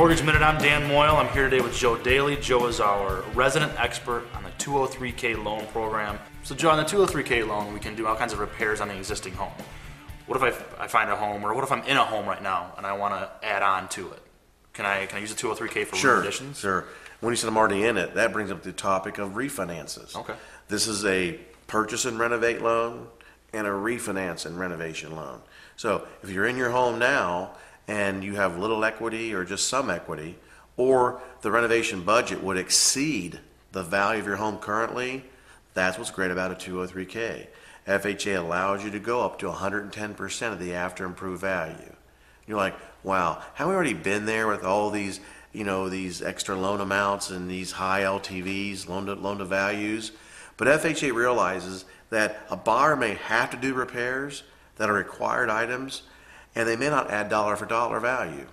Mortgage Minute, I'm Dan Moyle. I'm here today with Joe Daly. Joe is our resident expert on the 203K loan program. So Joe, on the 203K loan, we can do all kinds of repairs on the existing home. What if I find a home, or what if I'm in a home right now and I want to add on to it? Can I use the 203K for room additions? Sure. When you said I'm already in it, that brings up the topic of refinances. Okay. This is a purchase and renovate loan and a refinance and renovation loan. So if you're in your home now and you have little equity or just some equity, or the renovation budget would exceed the value of your home currently, that's what's great about a 203K. FHA allows you to go up to 110% of the after improved value. You're like, wow, have we already been there with all these, these extra loan amounts and these high LTVs, loan to values? But FHA realizes that a buyer may have to do repairs that are required items, and they may not add dollar for dollar value.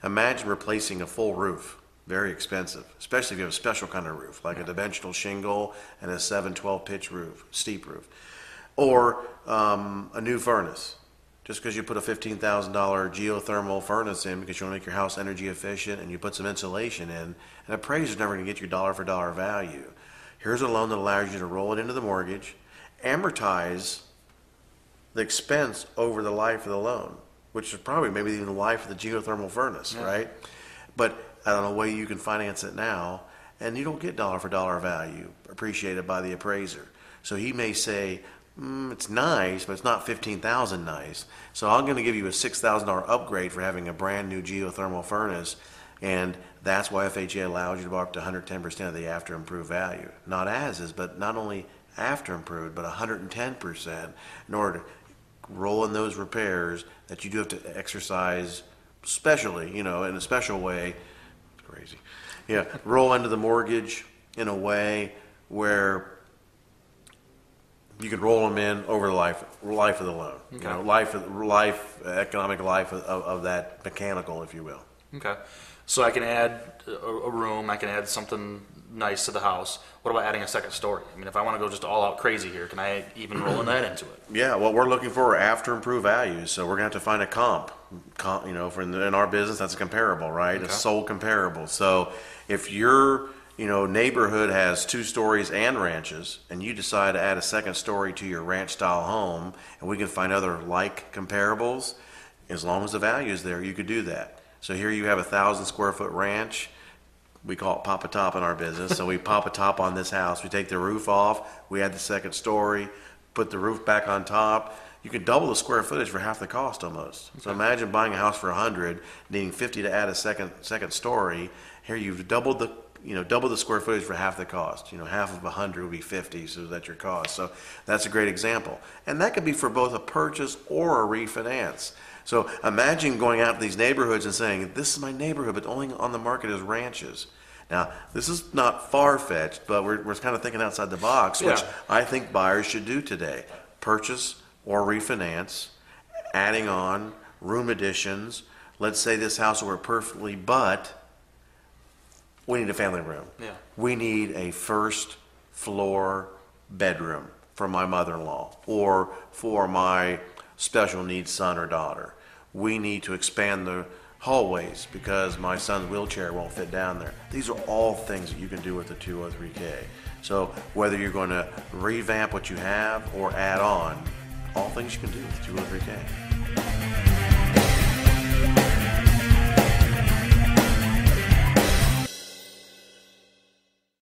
Imagine replacing a full roof. Very expensive, especially if you have a special kind of roof, like a dimensional shingle and a 7/12 pitch roof, steep roof. Or a new furnace. Just because you put a $15,000 geothermal furnace in because you want to make your house energy efficient and you put some insulation in, an appraiser's never going to get your dollar for dollar value. Here's a loan that allows you to roll it into the mortgage, amortize the expense over the life of the loan, which is probably maybe even the life of the geothermal furnace, right? But I don't know way you can finance it now, and you don't get dollar for dollar value appreciated by the appraiser. So he may say, it's nice, but it's not $15,000 nice. So I'm going to give you a $6,000 upgrade for having a brand new geothermal furnace, and that's why FHA allows you to borrow up to 110% of the after improved value. Not as is, but not only after improved, but 110% in order to roll in those repairs that you do have to exercise specially, in a special way. It's crazy. Yeah, roll into the mortgage in a way where you can roll them in over the life of the loan. Okay. Economic life of that mechanical, if you will. Okay. So I can add a room, I can add something nice to the house. What about adding a second story? I mean, if I want to go just all out crazy here, can I even roll in that into it? Yeah, what we're looking for are after improved values. So we're going to have to find a comp. In our business, that's a comparable, right? Okay. A sold comparable. So if your neighborhood has 2 stories and ranches, and you decide to add a second story to your ranch style home, and we can find other like comparables, as long as the value is there, you could do that. So here you have a 1,000 square foot ranch. We call it pop a top in our business. So we pop a top on this house. We take the roof off. We add the second story, put the roof back on top. You can double the square footage for half the cost almost. Okay. So imagine buying a house for 100, needing 50 to add a second story. Here you've doubled the square footage for half the cost. Half of 100 would be 50, so that's your cost. So that's a great example. And that could be for both a purchase or a refinance. So imagine going out to these neighborhoods and saying, this is my neighborhood, but only on the market is ranches. Now, this is not far-fetched, but we're kind of thinking outside the box, which I think buyers should do today. Purchase or refinance, adding on room additions. Let's say this house will work perfectly, but we need a family room. Yeah. We need a first floor bedroom for my mother-in-law or for my special needs son or daughter. We need to expand the hallways because my son's wheelchair won't fit down there. These are all things that you can do with the 203K. So whether you're going to revamp what you have or add on, all things you can do with the 203K.